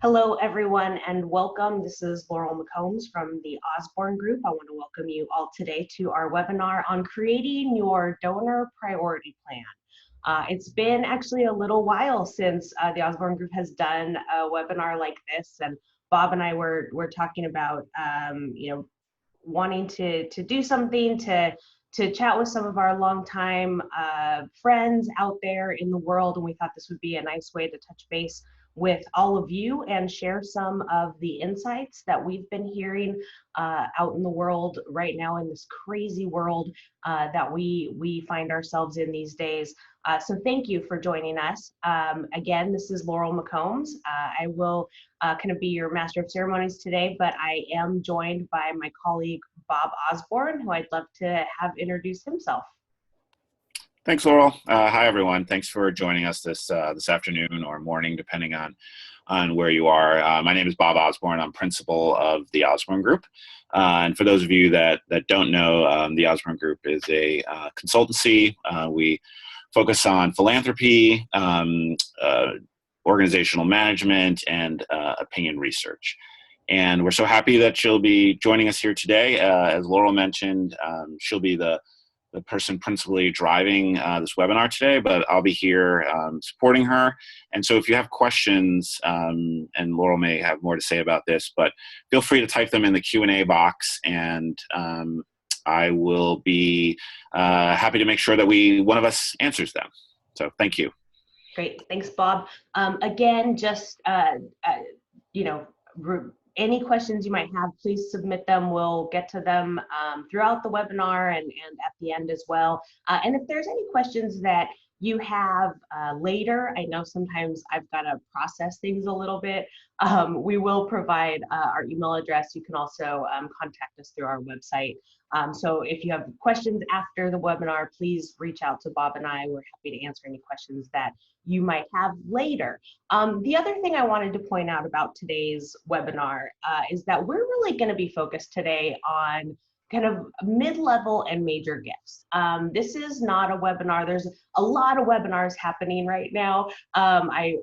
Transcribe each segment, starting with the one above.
Hello, everyone, and welcome. This is Laurel McCombs from the Osborne Group. I want to welcome you all today to our webinar on creating your donor priority plan. It's been actually a little while since the Osborne Group has done a webinar like this, and Bob and I were talking about, wanting to do something to chat with some of our longtime friends out there in the world, and we thought this would be a nice way to touch base with all of you and share some of the insights that we've been hearing out in the world right now, in this crazy world that we find ourselves in these days. So thank you for joining us. Again, this is Laurel McCombs. I will kind of be your master of ceremonies today, but I am joined by my colleague, Bob Osborne, who I'd love to have introduce himself. Thanks, Laurel. Hi, everyone. Thanks for joining us this afternoon or morning, depending on where you are. My name is Bob Osborne. I'm principal of the Osborne Group. And for those of you that don't know, the Osborne Group is a consultancy. We focus on philanthropy, organizational management, and opinion research. And we're so happy that she'll be joining us here today. As Laurel mentioned, she'll be the person principally driving this webinar today, but I'll be here supporting her. And so if you have questions, and Laurel may have more to say about this, but feel free to type them in the Q&A box, and I will be happy to make sure that one of us answers them. So thank you. Great, thanks, Bob. Again, just, any questions you might have, please submit them. We'll get to them throughout the webinar and at the end as well. And if there's any questions that you have later, I know sometimes I've got to process things a little bit. We will provide our email address. You can also contact us through our website. So if you have questions after the webinar, please reach out to Bob and I. We're happy to answer any questions that you might have later. The other thing I wanted to point out about today's webinar is that we're really going to be focused today on kind of mid-level and major gifts. This is not a webinar. There's a lot of webinars happening right now. I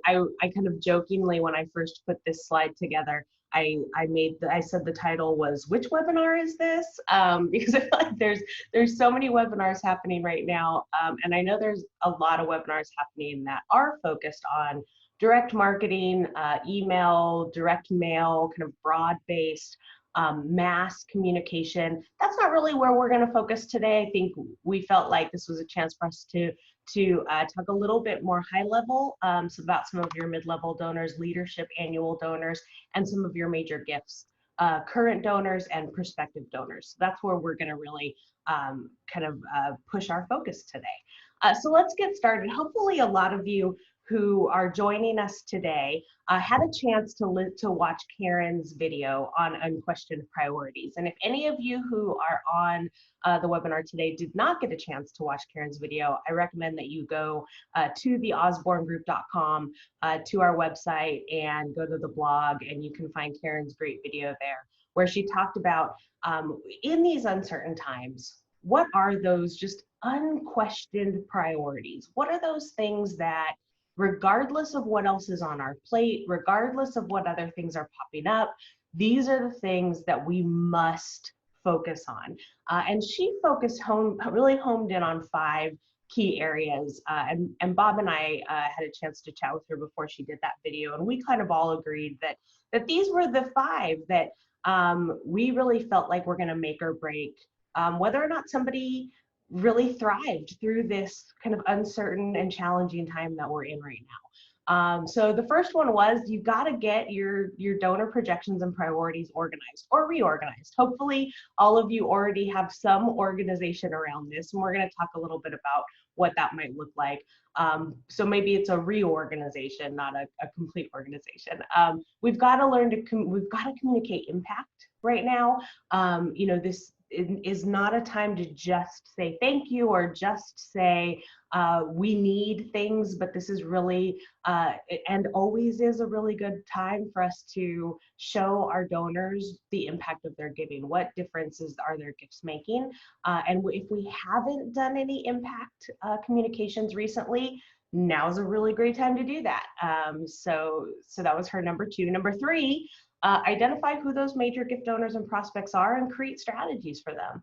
kind of jokingly, when I first put this slide together, I said the title was, "Which webinar is this?" Because I feel like there's so many webinars happening right now, and I know there's a lot of webinars happening that are focused on direct marketing, email, direct mail, kind of broad-based mass communication. That's not really where we're going to focus today. I think we felt like this was a chance for us to talk a little bit more high level about some of your mid-level donors, leadership annual donors, and some of your major gifts, current donors and prospective donors. So that's where we're going to really push our focus today. So let's get started. Hopefully a lot of you who are joining us today had a chance to watch Karen's video on unquestioned priorities. And if any of you who are on the webinar today did not get a chance to watch Karen's video, I recommend that you go to the osborngroup.com, to our website, and go to the blog, and you can find Karen's great video there, where she talked about, in these uncertain times, what are those just unquestioned priorities? What are those things that, regardless of what else is on our plate, regardless of what other things are popping up, these are the things that we must focus on? And she really homed in on 5 key areas. And Bob and I had a chance to chat with her before she did that video, and we kind of all agreed that these were the 5 that we really felt like were going to make or break whether or not somebody really thrived through this kind of uncertain and challenging time that we're in right now. So the first one was, you got to get your donor projections and priorities organized or reorganized. Hopefully all of you already have some organization around this, and we're going to talk a little bit about what that might look like. So maybe it's a reorganization, not a complete organization. We've got to learn we've got to communicate impact right now. This is not a time to just say thank you or just say we need things, but this is really and always is a really good time for us to show our donors the impact of their giving. What differences are their gifts making? And if we haven't done any impact communications recently, now's a really great time to do that. So that was her number 2. Number 3, identify who those major gift donors and prospects are and create strategies for them.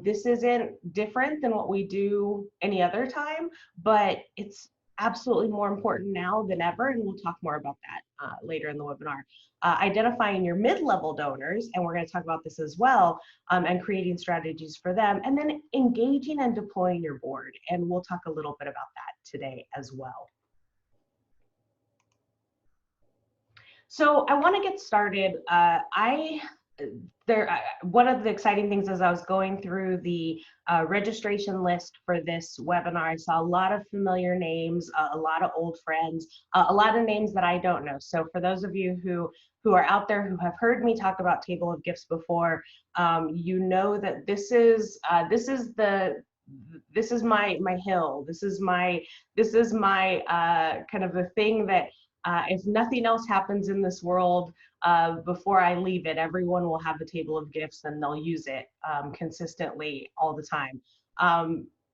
This isn't different than what we do any other time, but it's absolutely more important now than ever, and we'll talk more about that later in the webinar. Identifying your mid-level donors, and we're going to talk about this as well, and creating strategies for them, and then engaging and deploying your board, and we'll talk a little bit about that today as well. So I want to get started. One of the exciting things as I was going through the registration list for this webinar, I saw a lot of familiar names, a lot of old friends, a lot of names that I don't know. So for those of you who are out there who have heard me talk about Table of Gifts before, you know that this is my hill. This is my kind of the thing that if nothing else happens in this world, before I leave it, everyone will have a table of gifts and they'll use it consistently all the time.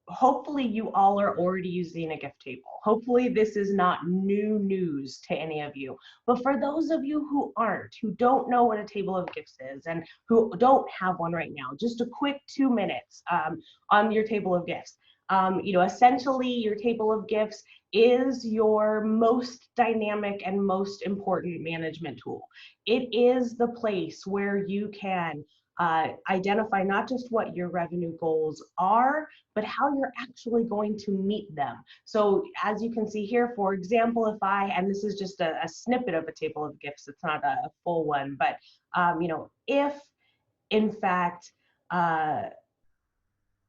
Hopefully you all are already using a gift table. Hopefully this is not new news to any of you. But for those of you who aren't, who don't know what a table of gifts is and who don't have one right now, just a quick 2 minutes on your table of gifts. Essentially your table of gifts is your most dynamic and most important management tool. It is the place where you can identify not just what your revenue goals are, but how you're actually going to meet them. So as you can see here, for example, and this is just a snippet of a table of gifts, it's not a full one, but if in fact,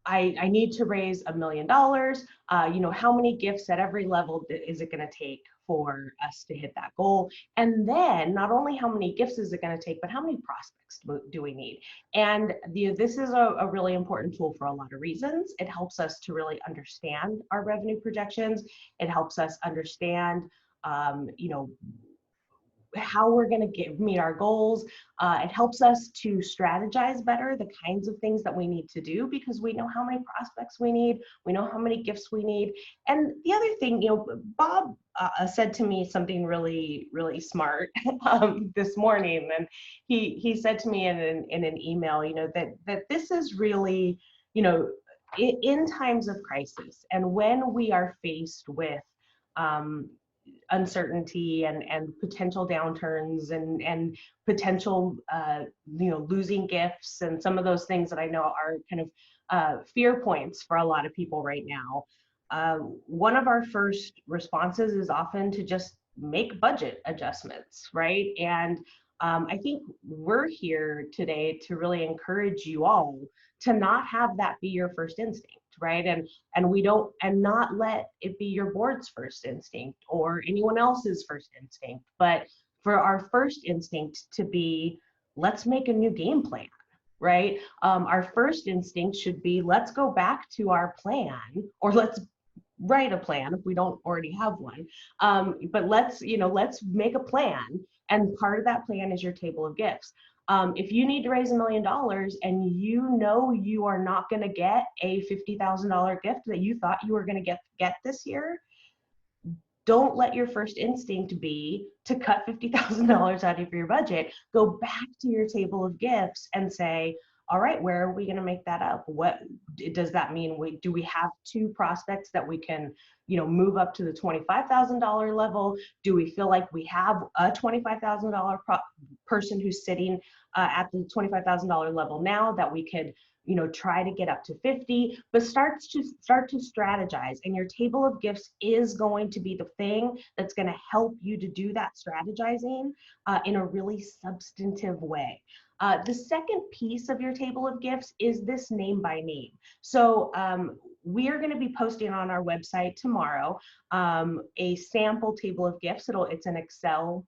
I need to raise $1 million. How many gifts at every level is it going to take for us to hit that goal? And then not only how many gifts is it going to take, but how many prospects do we need? And this is a really important tool for a lot of reasons. It helps us to really understand our revenue projections. It helps us understand, how we're going to meet our goals. It helps us to strategize better the kinds of things that we need to do because we know how many prospects we need, we know how many gifts we need. And the other thing, Bob said to me something really, really smart this morning, and he said to me in an email, that this is really, in times of crisis and when we are faced with uncertainty and potential downturns and potential losing gifts and some of those things that I know are kind of fear points for a lot of people right now. One of our first responses is often to just make budget adjustments, right? And I think we're here today to really encourage you all to not have that be your first instinct, right? And not let it be your board's first instinct or anyone else's first instinct, but for our first instinct to be, let's make a new game plan, right? Our first instinct should be, let's go back to our plan, or let's write a plan if we don't already have one. But let's make a plan. And part of that plan is your table of gifts. If you need to raise $1 million and you are not going to get a $50,000 gift that you thought you were going to get this year, don't let your first instinct be to cut $50,000 out of your budget. Go back to your table of gifts and say, all right, where are we going to make that up? What does that mean? Do we have 2 prospects that we can, move up to the $25,000 level? Do we feel like we have a $25,000 person who's sitting at the $25,000 level now that we could, try to get up to 50? But start to strategize, and your table of gifts is going to be the thing that's going to help you to do that strategizing in a really substantive way. The second piece of your table of gifts is this name by name. So we are going to be posting on our website tomorrow a sample table of gifts. It's an Excel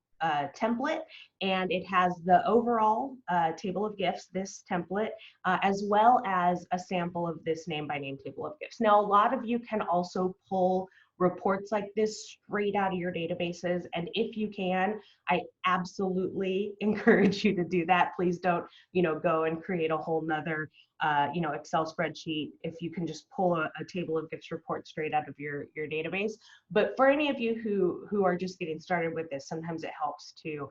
template, and it has the overall table of gifts, this template, as well as a sample of this name by name table of gifts. Now, a lot of you can also pull reports like this straight out of your databases. And if you can, I absolutely encourage you to do that. Please don't, go and create a whole nother, Excel spreadsheet if you can just pull a table of gifts report straight out of your database. But for any of you who are just getting started with this, sometimes it helps to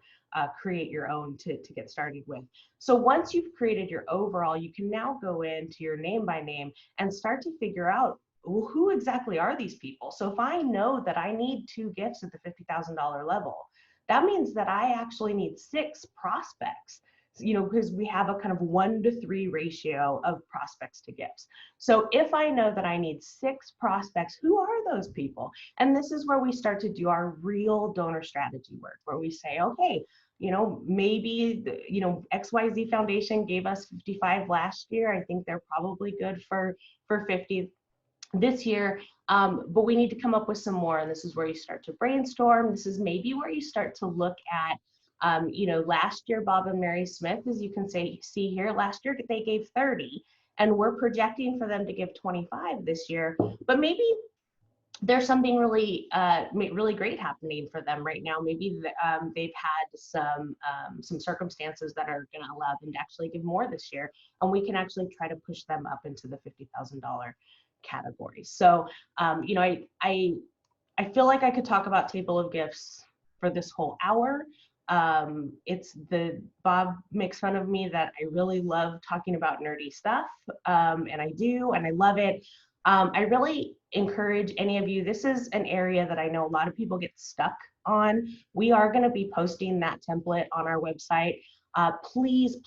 create your own to get started with. So once you've created your overall, you can now go into your name by name and start to figure out, well, who exactly are these people? So if I know that I need 2 gifts at the $50,000 level, that means that I actually need 6 prospects, because we have a kind of 1-to-3 ratio of prospects to gifts. So if I know that I need 6 prospects, who are those people? And this is where we start to do our real donor strategy work, where we say, okay, maybe, XYZ Foundation gave us 55 last year. I think they're probably good for 50 this year, but we need to come up with some more. And this is where you start to brainstorm. This is maybe where you start to look at, last year, Bob and Mary Smith, as you can see here, last year they gave 30, and we're projecting for them to give 25 this year. But maybe there's something really, really great happening for them right now. Maybe they've had some circumstances that are going to allow them to actually give more this year, and we can actually try to push them up into the $50,000 category. So, I feel like I could talk about table of gifts for this whole hour. Bob makes fun of me that I really love talking about nerdy stuff, and I do, and I love it. I really encourage any of you, this is an area that I know a lot of people get stuck on. We are going to be posting that template on our website. Please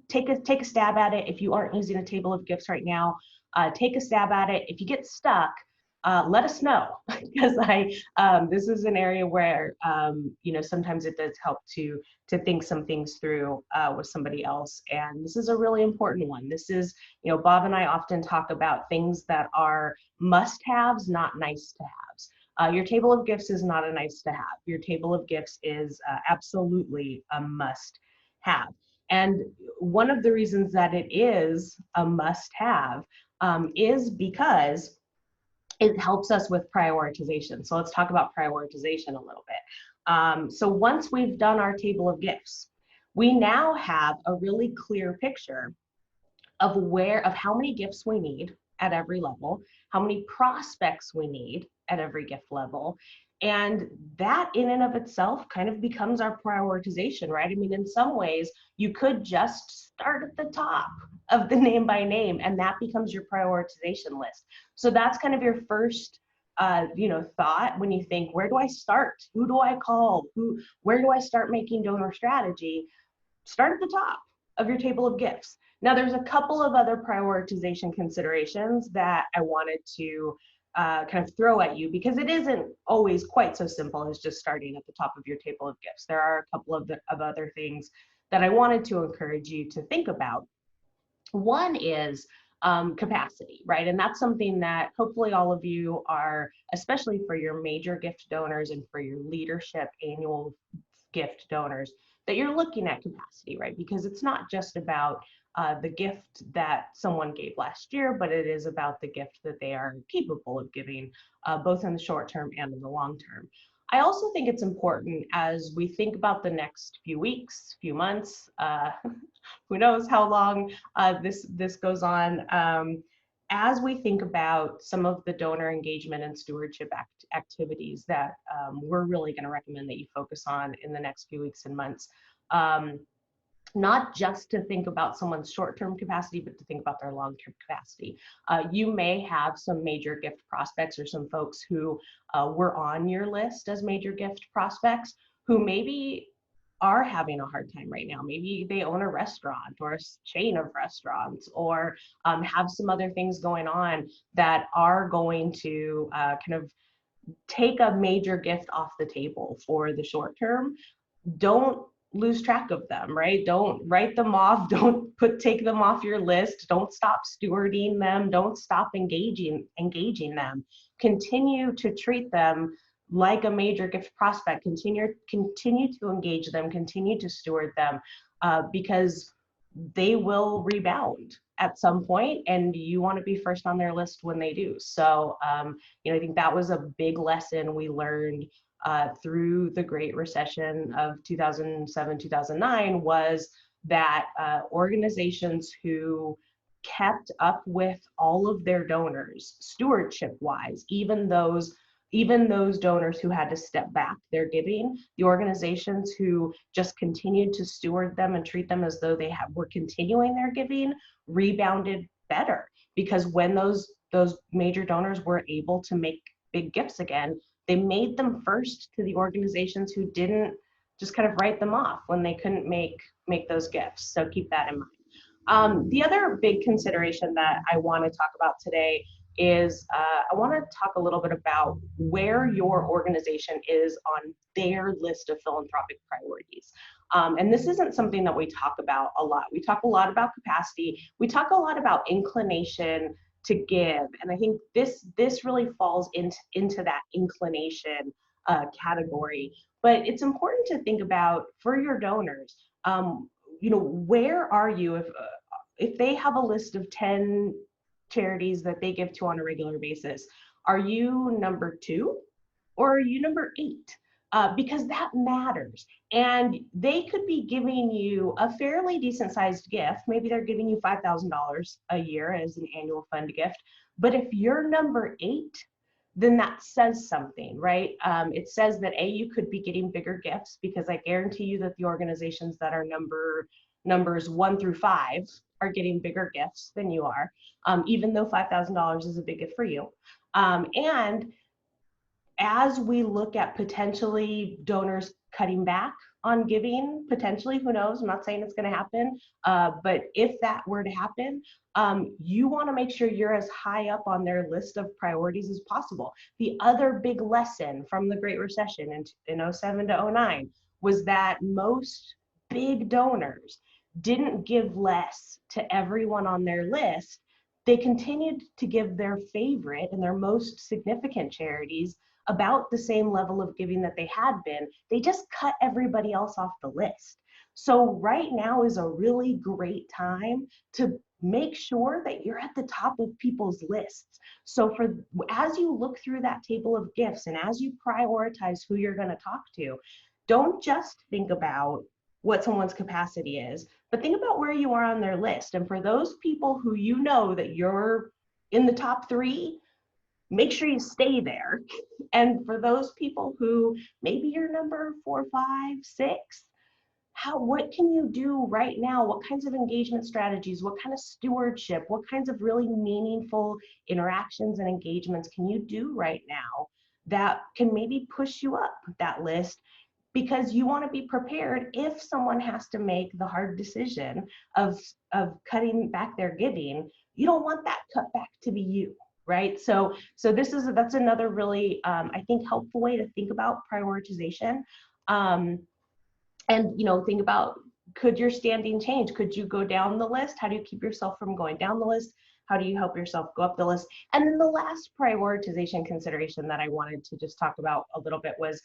take a stab at it. If you aren't using a table of gifts right now, take a stab at it. If you get stuck, let us know, because this is an area where sometimes it does help to think some things through with somebody else, and this is a really important one. This is, Bob and I often talk about things that are must-haves, not nice-to-haves. Your table of gifts is not a nice-to-have. Your table of gifts is absolutely a must-have. And one of the reasons that it is a must-have is because it helps us with prioritization. So let's talk about prioritization a little bit. So once we've done our table of gifts, we now have a really clear picture of how many gifts we need at every level, how many prospects we need at every gift level. And that in and of itself kind of becomes our prioritization, right? I mean, in some ways, you could just start at the top of the name by name, and that becomes your prioritization list. So that's kind of your first, thought when you think, where do I start? Who do I call? Where do I start making donor strategy? Start at the top of your table of gifts. Now, there's a couple of other prioritization considerations that I wanted to kind of throw at you, because it isn't always quite so simple as just starting at the top of your table of gifts. There are a couple of other things that I wanted to encourage you to think about. One is capacity, right? And that's something that hopefully all of you are, especially for your major gift donors and for your leadership annual gift donors, that you're looking at capacity, right? Because it's not just about the gift that someone gave last year, but it is about the gift that they are capable of giving, both in the short term and in the long term. I also think it's important as we think about the next few weeks, few months, who knows how long this goes on, as we think about some of the donor engagement and stewardship activities that we're really going to recommend that you focus on in the next few weeks and months. Not just to think about someone's short-term capacity, but to think about their long-term capacity. You may have some major gift prospects or some folks who were on your list as major gift prospects who maybe are having a hard time right now. Maybe they own a restaurant or a chain of restaurants, or have some other things going on that are going to kind of take a major gift off the table for the short term. Don't lose track of them, right? Don't write them off. Don't take them off your list. Don't stop stewarding them. Don't stop engaging them. Continue to treat them like a major gift prospect. Continue to engage them. Continue to steward them, because they will rebound. at some point, and you want to be first on their list when they do. So, I think that was a big lesson we learned through the Great Recession of 2007, 2009, was that organizations who kept up with all of their donors, stewardship wise, even those donors who had to step back their giving, the organizations who just continued to steward them and treat them as though they were continuing their giving, rebounded better, because when those major donors were able to make big gifts again, they made them first to the organizations who didn't just kind of write them off when they couldn't make those gifts. So keep that in mind. The other big consideration that I want to talk about today is I want to talk a little bit about where your organization is on their list of philanthropic priorities. And this isn't something that we talk about a lot. We talk a lot about capacity. We talk a lot about inclination to give. And I think this really falls into that inclination category. But it's important to think about, for your donors, where are you if they have a list of 10 charities that they give to on a regular basis? Are you number 2 or are you number 8? Because that matters. And they could be giving you a fairly decent sized gift. Maybe they're giving you $5,000 a year as an annual fund gift. But if you're number 8, then that says something, right? It says that you could be getting bigger gifts, because I guarantee you that the organizations that are numbers 1 through 5 are getting bigger gifts than you are, even though $5,000 is a big gift for you. And as we look at potentially donors cutting back on giving, potentially, who knows, I'm not saying it's going to happen, but if that were to happen, you want to make sure you're as high up on their list of priorities as possible. The other big lesson from the Great Recession in 07 to 09 was that most big donors didn't give less to everyone on their list. They continued to give their favorite and their most significant charities about the same level of giving that they had been. They just cut everybody else off the list. So right now is a really great time to make sure that you're at the top of people's lists. So as you look through that table of gifts and as you prioritize who you're going to talk to, don't just think about what someone's capacity is, but think about where you are on their list. And for those people who you know that you're in the top 3, make sure you stay there. And for those people who maybe you're number 4, 5, 6, what can you do right now? What kinds of engagement strategies, what kind of stewardship, what kinds of really meaningful interactions and engagements can you do right now that can maybe push you up that list? Because you want to be prepared if someone has to make the hard decision of cutting back their giving. You don't want that cutback to be you, right? So that's another really, I think, helpful way to think about prioritization. And think about, could your standing change? Could you go down the list? How do you keep yourself from going down the list? How do you help yourself go up the list? And then the last prioritization consideration that I wanted to just talk about a little bit was,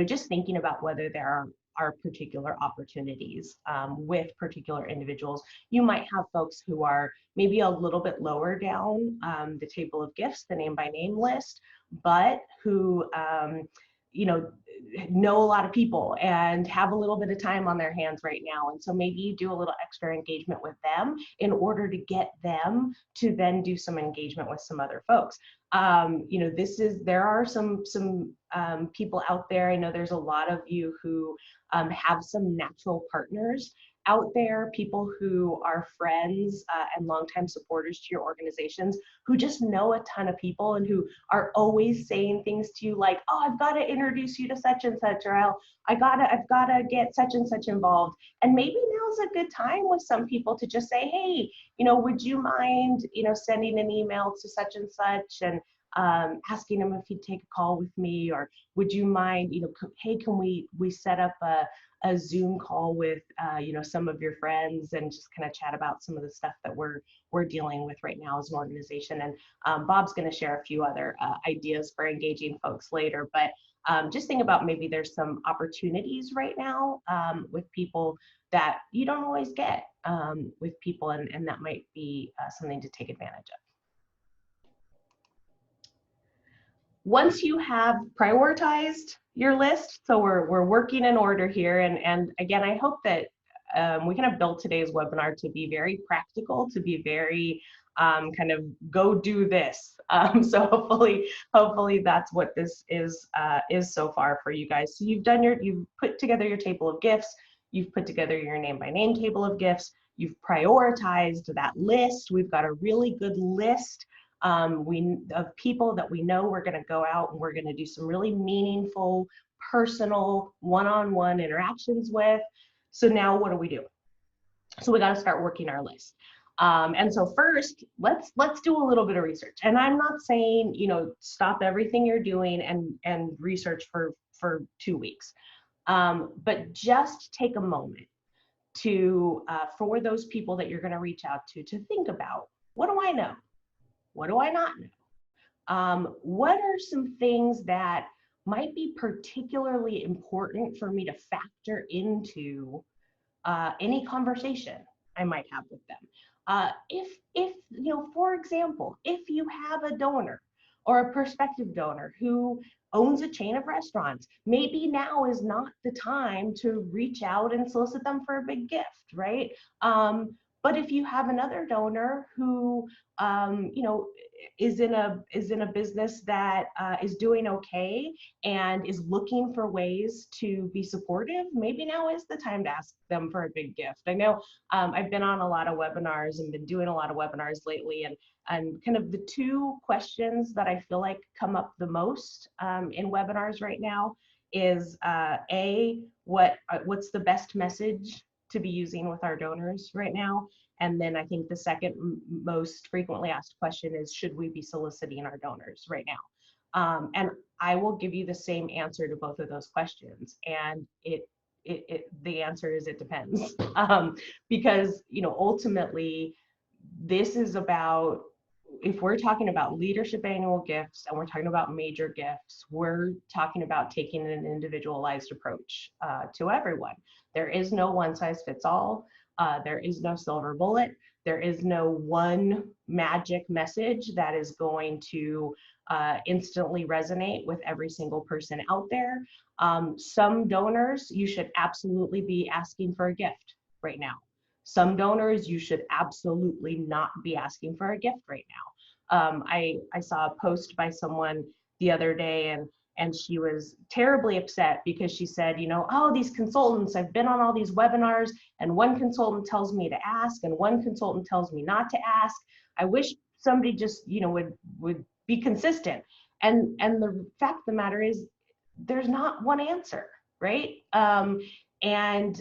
just thinking about whether there are particular opportunities with particular individuals. You might have folks who are maybe a little bit lower down the table of gifts, the name by name list, but who know a lot of people and have a little bit of time on their hands right now. And so maybe you do a little extra engagement with them in order to get them to then do some engagement with some other folks. There are some people out there. I know there's a lot of you who have some natural partners out there, people who are friends and longtime supporters to your organizations, who just know a ton of people and who are always saying things to you like, oh, I've got to introduce you to such and such, or I've got to get such and such involved. And maybe now's a good time with some people to just say, hey, would you mind, sending an email to such and such, and asking him if he'd take a call with me, or would you mind, hey, can we set up a Zoom call with, some of your friends and just kind of chat about some of the stuff that we're dealing with right now as an organization. And Bob's going to share a few other ideas for engaging folks later, but just think about maybe there's some opportunities right now with people that you don't always get with people, and that might be something to take advantage of. Once you have prioritized your list, so we're working in order here, and again, I hope that we kind of built today's webinar to be very practical, to be very kind of go do this. So hopefully that's what this is so far for you guys. So you've put together your table of gifts, you've put together your name by name table of gifts, you've prioritized that list. We've got a really good list of people that we know we're going to go out and we're going to do some really meaningful, personal, one-on-one interactions with. So now what do we do? So we got to start working our list. And so first, let's do a little bit of research. And I'm not saying, stop everything you're doing and research for 2 weeks, but just take a moment to for those people that you're going to reach out to think about, what do I know? What do I not know? What are some things that might be particularly important for me to factor into any conversation I might have with them? If for example, if you have a donor or a prospective donor who owns a chain of restaurants, maybe now is not the time to reach out and solicit them for a big gift, right? But if you have another donor who, is in a business that is doing okay and is looking for ways to be supportive, maybe now is the time to ask them for a big gift. I know I've been on a lot of webinars and been doing a lot of webinars lately, and kind of the two questions that I feel like come up the most in webinars right now is what's the best message to be using with our donors right now? And then I think the second most frequently asked question is, should we be soliciting our donors right now? And I will give you the same answer to both of those questions. And the answer is it depends. Because, ultimately, this is about, if we're talking about leadership annual gifts and we're talking about major gifts, we're talking about taking an individualized approach to everyone. There is no one size fits all. There is no silver bullet. There is no one magic message that is going to instantly resonate with every single person out there. Some donors, you should absolutely be asking for a gift right now. Some donors, you should absolutely not be asking for a gift right now. I saw a post by someone the other day, and she was terribly upset because she said, oh, these consultants, I've been on all these webinars, and one consultant tells me to ask, and one consultant tells me not to ask. I wish somebody just, would be consistent. And the fact of the matter is, there's not one answer, right? And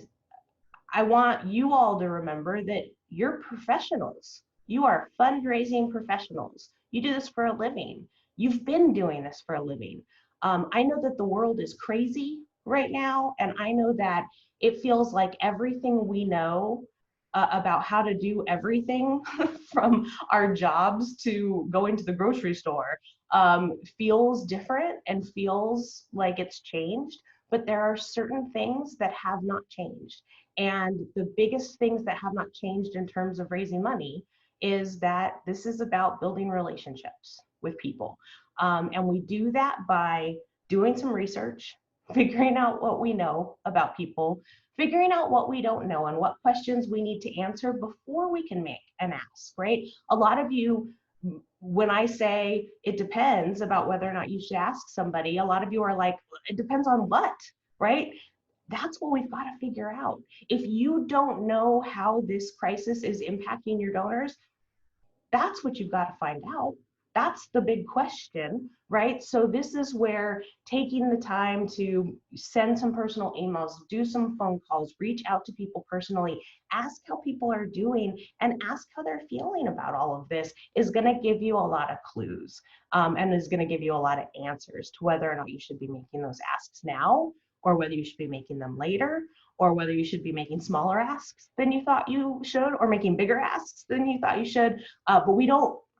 I want you all to remember that you're professionals. You are fundraising professionals. You do this for a living. You've been doing this for a living. I know that the world is crazy right now, and I know that it feels like everything we know about how to do everything from our jobs to going to the grocery store feels different and feels like it's changed, but there are certain things that have not changed. And the biggest things that have not changed in terms of raising money is that this is about building relationships with people. And we do that by doing some research, figuring out what we know about people, figuring out what we don't know and what questions we need to answer before we can make an ask, right? A lot of you, when I say it depends about whether or not you should ask somebody, a lot of you are like, it depends on what, right? That's what we've got to figure out. If you don't know how this crisis is impacting your donors, that's what you've got to find out. That's the big question, right? So this is where taking the time to send some personal emails, do some phone calls, reach out to people personally, ask how people are doing, and ask how they're feeling about all of this is going to give you a lot of clues, and is going to give you a lot of answers to whether or not you should be making those asks now, or whether you should be making them later, or whether you should be making smaller asks than you thought you should, or making bigger asks than you thought you should. But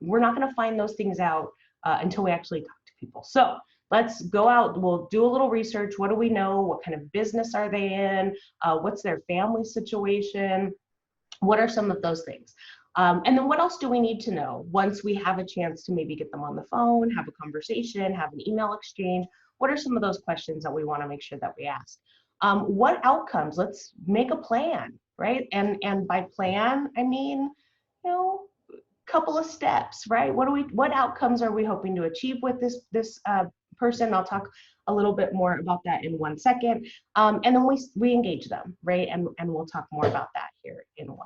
we're not going to find those things out until we actually talk to people. So let's go out, we'll do a little research. What do we know? What kind of business are they in? What's their family situation? What are some of those things? And then what else do we need to know once we have a chance to maybe get them on the phone, have a conversation, have an email exchange? What are some of those questions that we want to make sure that we ask? What outcomes? Let's make a plan, right? And by plan, I mean, couple of steps, right? What outcomes are we hoping to achieve with this person? I'll talk a little bit more about that in 1 second. And then we engage them, right? And we'll talk more about that here in 1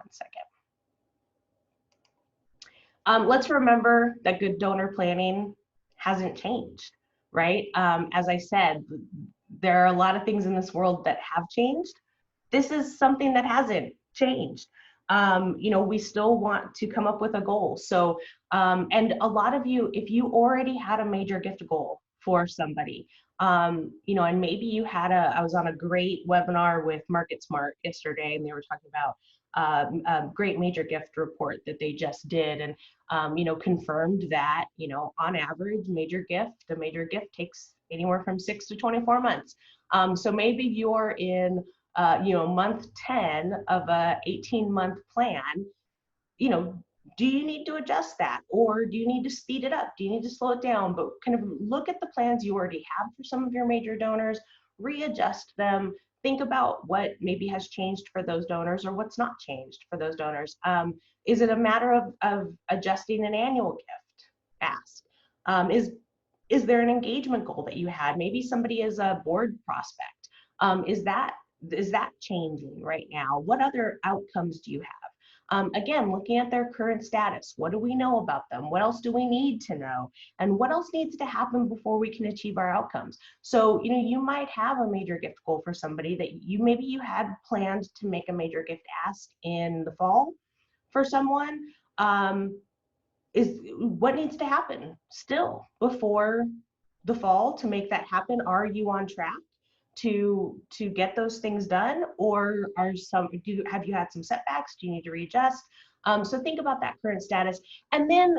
second. Let's remember that good donor planning hasn't changed, right? As I said, there are a lot of things in this world that have changed. This is something that hasn't changed. We still want to come up with a goal. So, and a lot of you, if you already had a major gift goal for somebody, and maybe you had I was on a great webinar with Market Smart yesterday, and they were talking about a great major gift report that they just did, and confirmed that, on average, a major gift takes anywhere from 6 to 24 months. So maybe you're in month 10 of a 18-month plan. Do you need to adjust that, or do you need to speed it up? Do you need to slow it down? But kind of look at the plans you already have for some of your major donors, readjust them, think about what maybe has changed for those donors or what's not changed for those donors. Is it a matter of adjusting an annual gift ask? Is there an engagement goal that you had? Maybe somebody is a board prospect. Is that changing right now? What other outcomes do you have? Again, looking at their current status, what do we know about them? What else do we need to know? And what else needs to happen before we can achieve our outcomes? So, you might have a major gift goal for somebody that maybe you had planned to make a major gift ask in the fall for someone. Is what needs to happen still before the fall to make that happen? Are you on track to get those things done, or have you had some setbacks? Do you need to readjust? So think about that current status, and then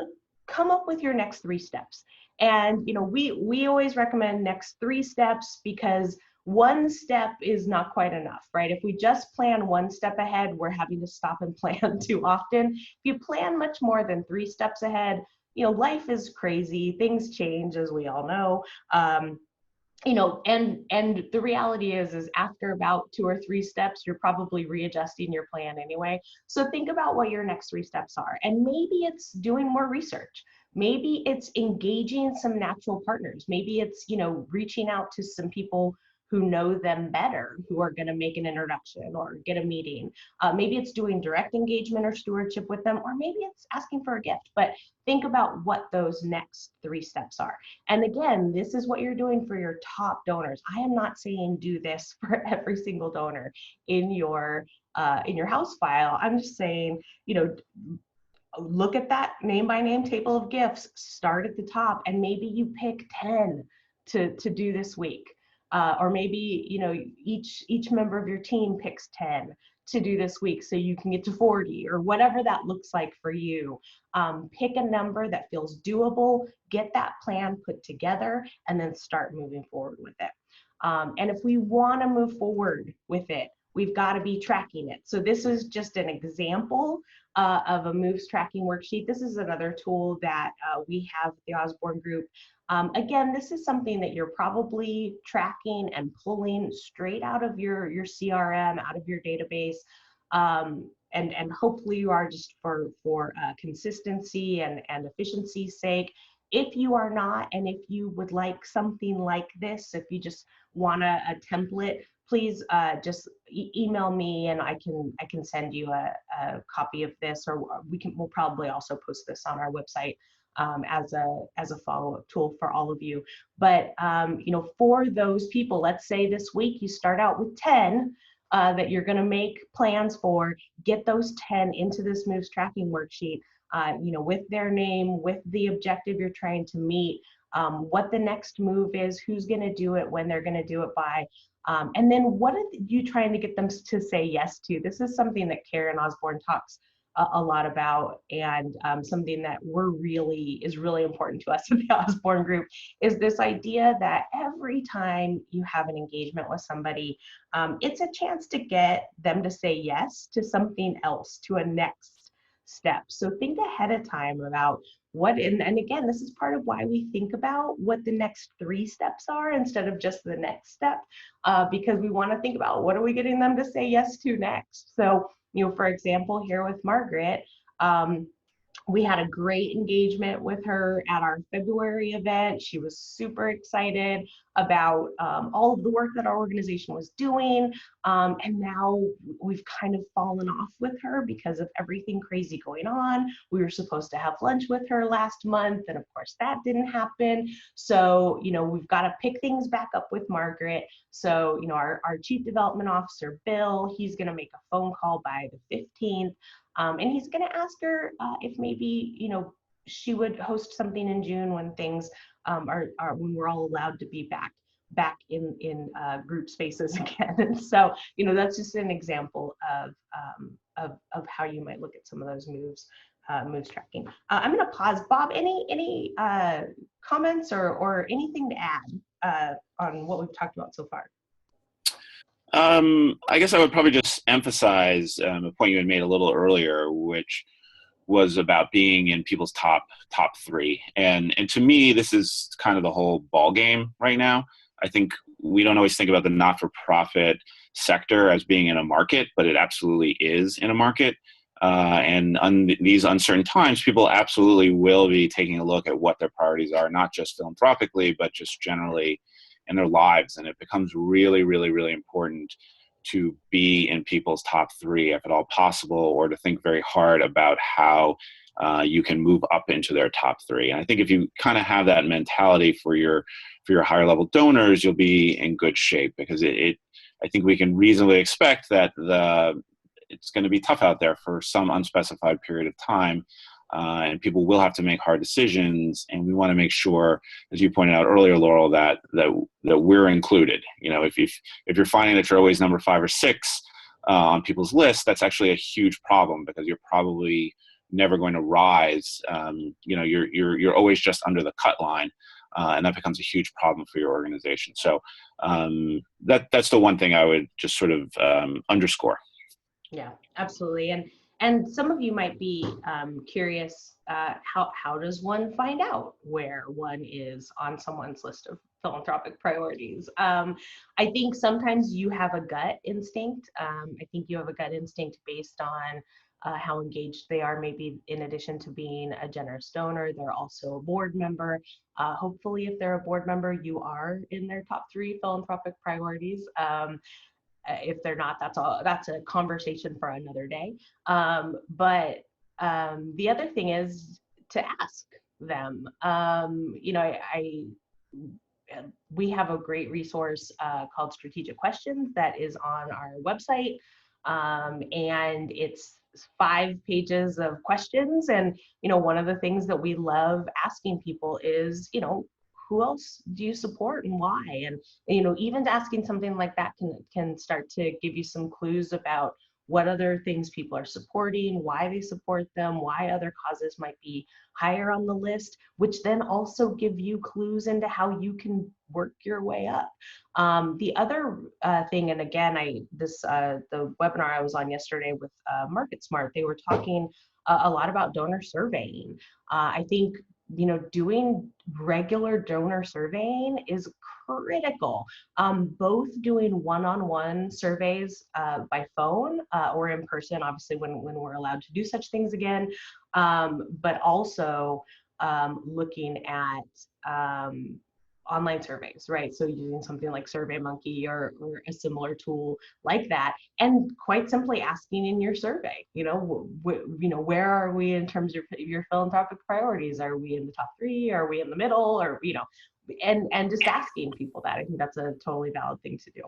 come up with your next 3 steps. And we always recommend next 3 steps, because 1 step is not quite enough, right? If we just plan 1 step ahead, we're having to stop and plan too often. If you plan much more than 3 steps ahead, life is crazy, things change, as we all know. And the reality is after about 2 or 3 steps, you're probably readjusting your plan anyway. So think about what your next 3 steps are. And maybe it's doing more research. Maybe it's engaging some natural partners. Maybe it's, reaching out to some people who know them better, who are going to make an introduction or get a meeting. Maybe it's doing direct engagement or stewardship with them, or maybe it's asking for a gift. But think about what those next 3 steps are. And again, this is what you're doing for your top donors. I am not saying do this for every single donor in your house file. I'm just saying, look at that name by name table of gifts, start at the top, and maybe you pick 10 to do this week. Or maybe, each member of your team picks 10 to do this week so you can get to 40, or whatever that looks like for you. Pick a number that feels doable, get that plan put together, and then start moving forward with it. And if we want to move forward with it, we've got to be tracking it. So this is just an example of a moves tracking worksheet. This is another tool that we have at the Osborne Group. Again, this is something that you're probably tracking and pulling straight out of your CRM, out of your database. And hopefully you are, just for consistency and efficiency's sake. If you are not, and if you would like something like this, if you just want a template, please just email me, and I can send you a copy of this, or we'll probably also post this on our website as a follow-up tool for all of you. But for those people, let's say this week you start out with 10 that you're going to make plans for. Get those 10 into this moves tracking worksheet, with their name, with the objective you're trying to meet, what the next move is, who's going to do it, when they're going to do it by. And then what are you trying to get them to say yes to? This is something that Karen Osborne talks a lot about, and something that is really important to us in the Osborne group is this idea that every time you have an engagement with somebody, it's a chance to get them to say yes to something else, to a next step. So think ahead of time about and again, this is part of why we think about what the next 3 steps are instead of just the next step, because we want to think about what are we getting them to say yes to next. So, for example, here with Margaret, we had a great engagement with her at our February event. She was super excited about all of the work that our organization was doing. And now we've kind of fallen off with her because of everything crazy going on. We were supposed to have lunch with her last month, and of course that didn't happen. So, we've got to pick things back up with Margaret. So, our Chief Development Officer, Bill, he's going to make a phone call by the 15th. And he's going to ask her if maybe, she would host something in June when things are when we're all allowed to be back in group spaces again. And so, that's just an example of how you might look at some of those moves tracking. I'm going to pause. Bob, any comments or anything to add on what we've talked about so far? I guess I would probably just emphasize a point you had made a little earlier, which was about being in people's top 3. And to me, this is kind of the whole ball game right now. I think we don't always think about the not-for-profit sector as being in a market, but it absolutely is in a market. And these uncertain times, people absolutely will be taking a look at what their priorities are, not just philanthropically, but just generally in their lives. And it becomes really, really, really important to be in people's top 3, if at all possible, or to think very hard about how you can move up into their top 3. And I think if you kind of have that mentality for your higher level donors, you'll be in good shape, because I think we can reasonably expect that it's going to be tough out there for some unspecified period of time. And people will have to make hard decisions, and we want to make sure, as you pointed out earlier, Laurel, that we're included. If you're finding that you're always number 5 or 6 on people's lists, that's actually a huge problem, because you're probably never going to rise. You're always just under the cut line, and that becomes a huge problem for your organization. So that's the one thing I would just sort of underscore. Yeah, absolutely. And some of you might be curious, how does one find out where one is on someone's list of philanthropic priorities? I think sometimes you have a gut instinct. I think you have a gut instinct based on how engaged they are. Maybe in addition to being a generous donor, they're also a board member. Hopefully, if they're a board member, you are in their top 3 philanthropic priorities. If they're not, that's a conversation for another day. But the other thing is to ask them. We have a great resource called Strategic Questions that is on our website, and it's 5 pages of questions. And one of the things that we love asking people is, who else do you support and why? And even asking something like that can start to give you some clues about what other things people are supporting, why they support them, why other causes might be higher on the list, which then also give you clues into how you can work your way up. The other thing, and again, the webinar I was on yesterday with Market Smart, they were talking a lot about donor surveying. I think doing regular donor surveying is critical. Both doing one-on-one surveys by phone or in person, obviously when we're allowed to do such things again, but also looking at online surveys, right? So using something like SurveyMonkey or a similar tool like that, and quite simply asking in your survey, where are we in terms of your philanthropic priorities? Are we in the top 3? Are we in the middle? Or, and just asking people that. I think that's a totally valid thing to do.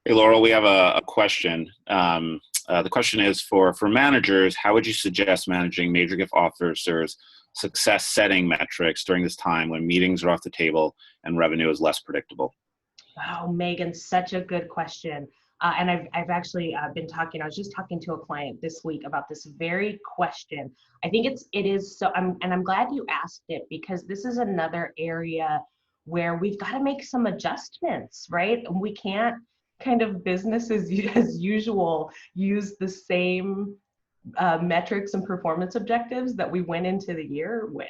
Hey, Laurel, we have a question. The question is for managers, how would you suggest managing major gift officers' success setting metrics during this time when meetings are off the table and revenue is less predictable? Oh, Megan, such a good question. And I've actually been talking, I was just talking to a client this week about this very question. I think it is so, I'm glad you asked it, because this is another area where we've got to make some adjustments, right? And we can't kind of business as usual use the same metrics and performance objectives that we went into the year with.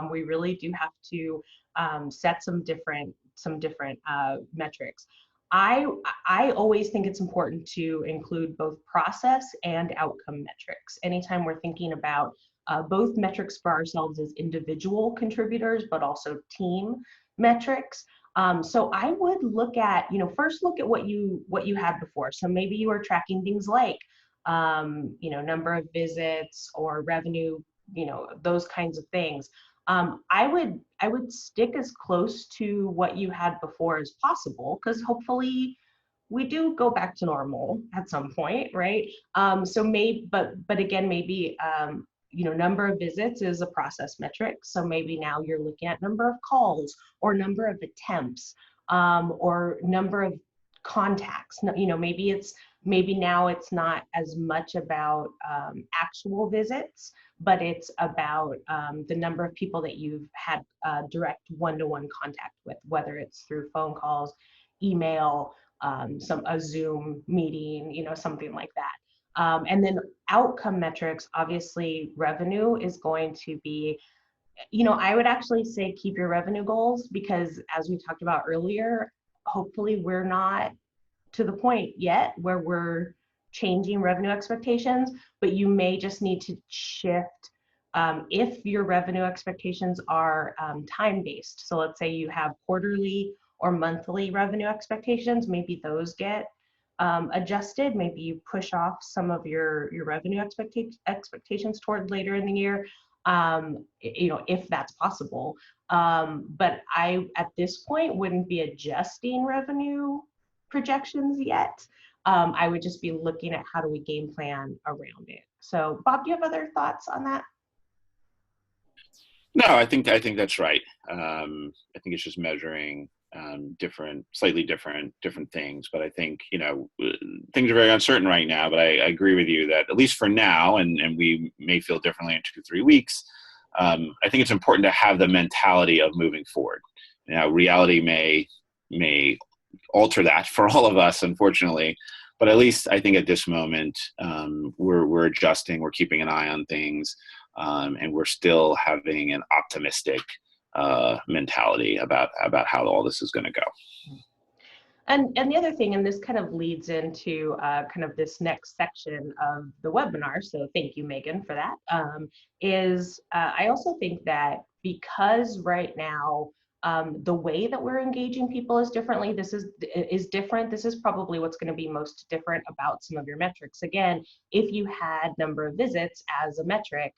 We really do have to set some different metrics. I always think it's important to include both process and outcome metrics anytime we're thinking about both metrics for ourselves as individual contributors, but also team metrics. So I would look at, first look at what you had before. So maybe you were tracking things like number of visits or revenue, those kinds of things. I would stick as close to what you had before as possible, because hopefully we do go back to normal at some point, right? So but again, maybe number of visits is a process metric. So maybe now you're looking at number of calls or number of attempts, or number of contacts. Maybe now it's not as much about actual visits, but it's about the number of people that you've had direct one-to-one contact with, whether it's through phone calls, email, a Zoom meeting, something like that. And then outcome metrics, obviously revenue is going to be, I would actually say keep your revenue goals, because as we talked about earlier, hopefully we're not to the point yet where we're changing revenue expectations, but you may just need to shift if your revenue expectations are time-based. So let's say you have quarterly or monthly revenue expectations, maybe those get adjusted. Maybe you push off some of your revenue expectations toward later in the year, if that's possible. But I, at this point, wouldn't be adjusting revenue projections yet. I would just be looking at how do we game plan around it. So Bob, do you have other thoughts on that? No, I think that's right. I think it's just measuring slightly different things. But I think, things are very uncertain right now, but I agree with you that at least for now, and we may feel differently in 2-3 weeks, I think it's important to have the mentality of moving forward. Reality may alter that for all of us, unfortunately, but at least I think at this moment, we're adjusting, we're keeping an eye on things, and we're still having an optimistic mentality about how all this is going to go. And the other thing, and this kind of leads into kind of this next section of the webinar, so thank you, Megan, for that, is I also think that because right now the way that we're engaging people is differently, this is different. This is probably what's going to be most different about some of your metrics. Again, if you had number of visits as a metric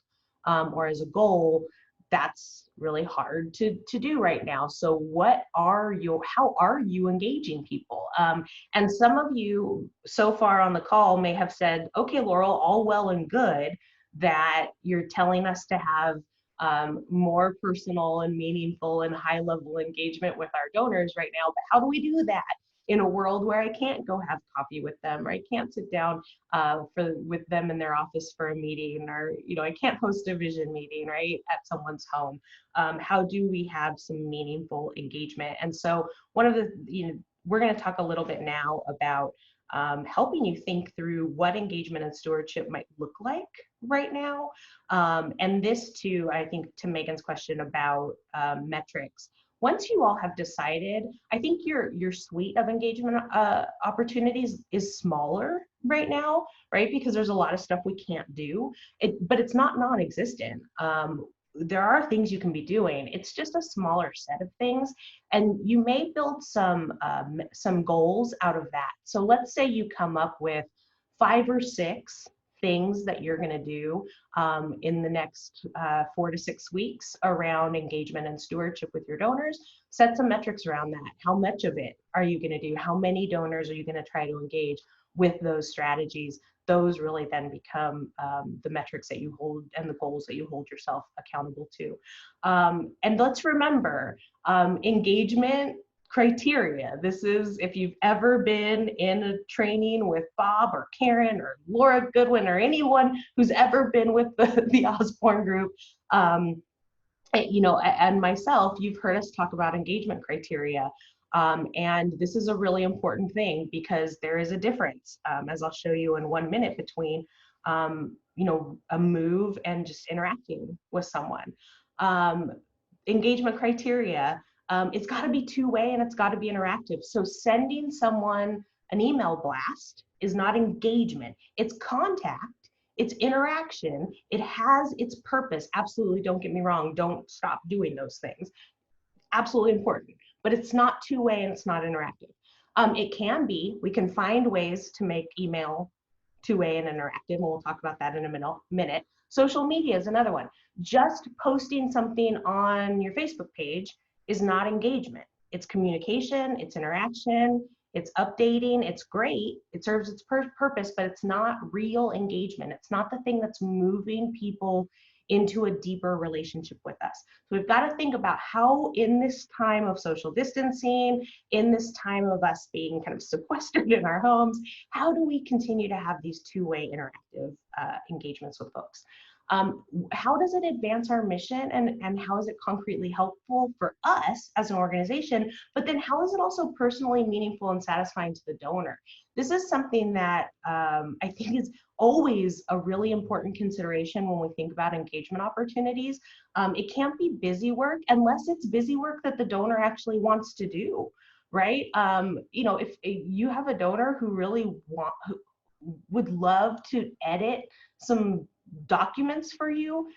or as a goal, that's really hard to do right now. So how are you engaging people? And some of you so far on the call may have said, okay, Laurel, all well and good that you're telling us to have more personal and meaningful and high level engagement with our donors right now, but how do we do that in a world where I can't go have coffee with them, or I can't sit down with them in their office for a meeting, or I can't host a vision meeting right at someone's home? How do we have some meaningful engagement? And so one of the we're going to talk a little bit now about helping you think through what engagement and stewardship might look like right now. And this too, I think, to Megan's question about metrics. Once you all have decided, I think your suite of engagement opportunities is smaller right now, right? Because there's a lot of stuff we can't do, but it's not non-existent. there are things you can be doing. It's just a smaller set of things, and you may build some goals out of that. So let's say you come up with 5 or 6 things that you're going to do in the next 4 to 6 weeks around engagement and stewardship with your donors. Set some metrics around that. How much of it are you going to do? How many donors are you going to try to engage with those strategies? Those really then become the metrics that you hold and the goals that you hold yourself accountable to. And let's remember, engagement criteria. This is, if you've ever been in a training with Bob or Karen or Laura Goodwin or anyone who's ever been with the Osborne group, and myself, you've heard us talk about engagement criteria. And this is a really important thing because there is a difference, as I'll show you in 1 minute, between, a move and just interacting with someone. Engagement criteria, it's got to be two-way and it's got to be interactive. So sending someone an email blast is not engagement, it's contact. It's interaction. It has its purpose. Absolutely, don't get me wrong. Don't stop doing those things. Absolutely important, but it's not two-way and it's not interactive. It can be. We can find ways to make email two-way and interactive, and we'll talk about that in a minute. Social media is another one. Just posting something on your Facebook page is not engagement. It's communication, it's interaction, it's updating, it's great, it serves its purpose, but it's not real engagement. It's not the thing that's moving people into a deeper relationship with us. So we've got to think about how, in this time of social distancing, in this time of us being kind of sequestered in our homes, how do we continue to have these two-way interactive engagements with folks? How does it advance our mission, and how is it concretely helpful for us as an organization? But then how is it also personally meaningful and satisfying to the donor? This is something that I think is always a really important consideration when we think about engagement opportunities. It can't be busy work unless it's busy work that the donor actually wants to do, right? If you have a donor who really who would love to edit some documents for you,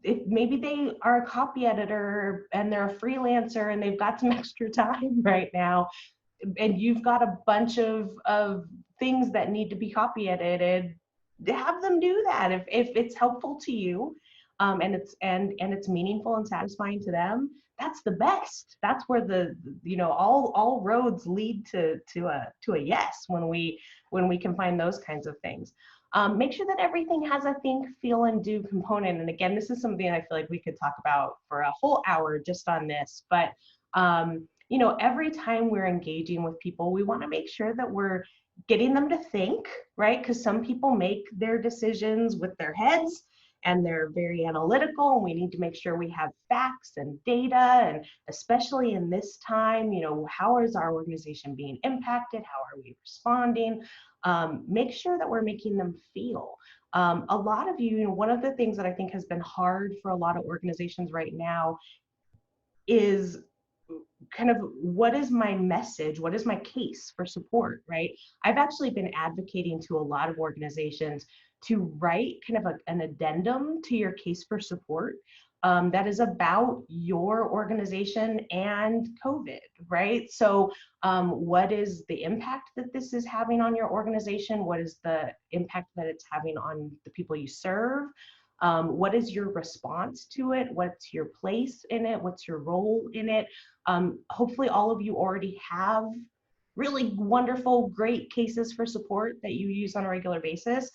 if maybe they are a copy editor and they're a freelancer and they've got some extra time right now, and you've got a bunch of things that need to be copy edited, have them do that if it's helpful to you, and it's meaningful and satisfying to them. That's the best. That's where all roads lead to a yes when we can find those kinds of things. Make sure that everything has a think, feel, and do component. And again, this is something I feel like we could talk about for a whole hour just on this. But every time we're engaging with people, we want to make sure that we're getting them to think, right? Because some people make their decisions with their heads and they're very analytical, and we need to make sure we have facts and data, and especially in this time, how is our organization being impacted? How are we responding? Make sure that we're making them feel. A lot of one of the things that I think has been hard for a lot of organizations right now is kind of, what is my message? What is my case for support, right? I've actually been advocating to a lot of organizations to write kind of an addendum to your case for support that is about your organization and COVID, right? So what is the impact that this is having on your organization? What is the impact that it's having on the people you serve? What is your response to it? What's your place in it? What's your role in it? Hopefully all of you already have really wonderful, great cases for support that you use on a regular basis.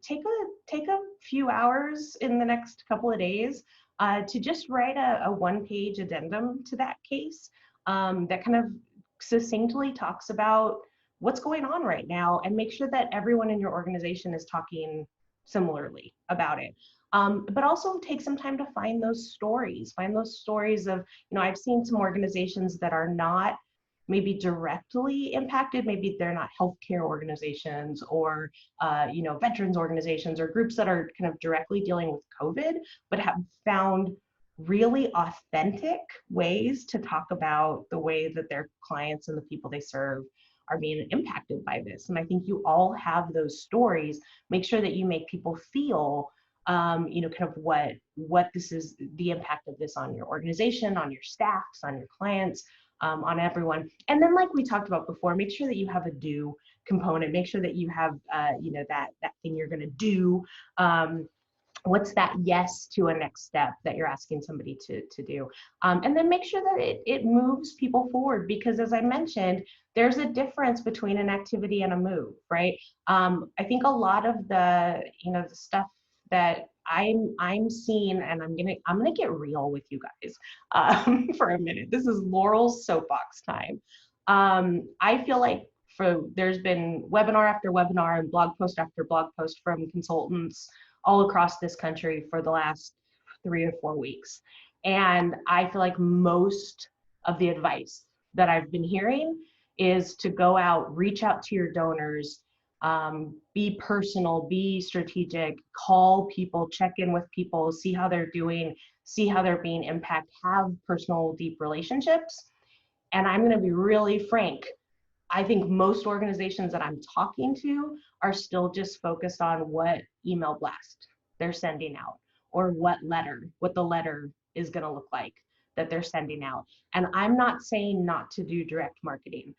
Take a few hours in the next couple of days to just write a one-page addendum to that case that kind of succinctly talks about what's going on right now, and make sure that everyone in your organization is talking similarly about it. But also take some time to find those stories of, I've seen some organizations that are not maybe directly impacted. Maybe they're not healthcare organizations or, veterans organizations or groups that are kind of directly dealing with COVID, but have found really authentic ways to talk about the way that their clients and the people they serve are being impacted by this. And I think you all have those stories. Make sure that you make people feel kind of what this is, the impact of this on your organization, on your staffs, on your clients, on everyone. And then, like we talked about before, make sure that you have a do component. Make sure that you have, that thing you're going to do. What's that yes to a next step that you're asking somebody to do? And then make sure that it moves people forward, because as I mentioned, there's a difference between an activity and a move, right? I think a lot of the, the stuff that I'm seeing, and I'm gonna get real with you guys for a minute. This is Laurel's soapbox time. I feel like there's been webinar after webinar and blog post after blog post from consultants all across this country for the last 3 or 4 weeks. And I feel like most of the advice that I've been hearing is to go out, reach out to your donors, be personal, be strategic, call people, check in with people, see how they're doing, see how they're being impacted, have personal, deep relationships. And I'm gonna be really frank, I think most organizations that I'm talking to are still just focused on what email blast they're sending out, or what the letter is going to look like that they're sending out. And I'm not saying not to do direct marketing.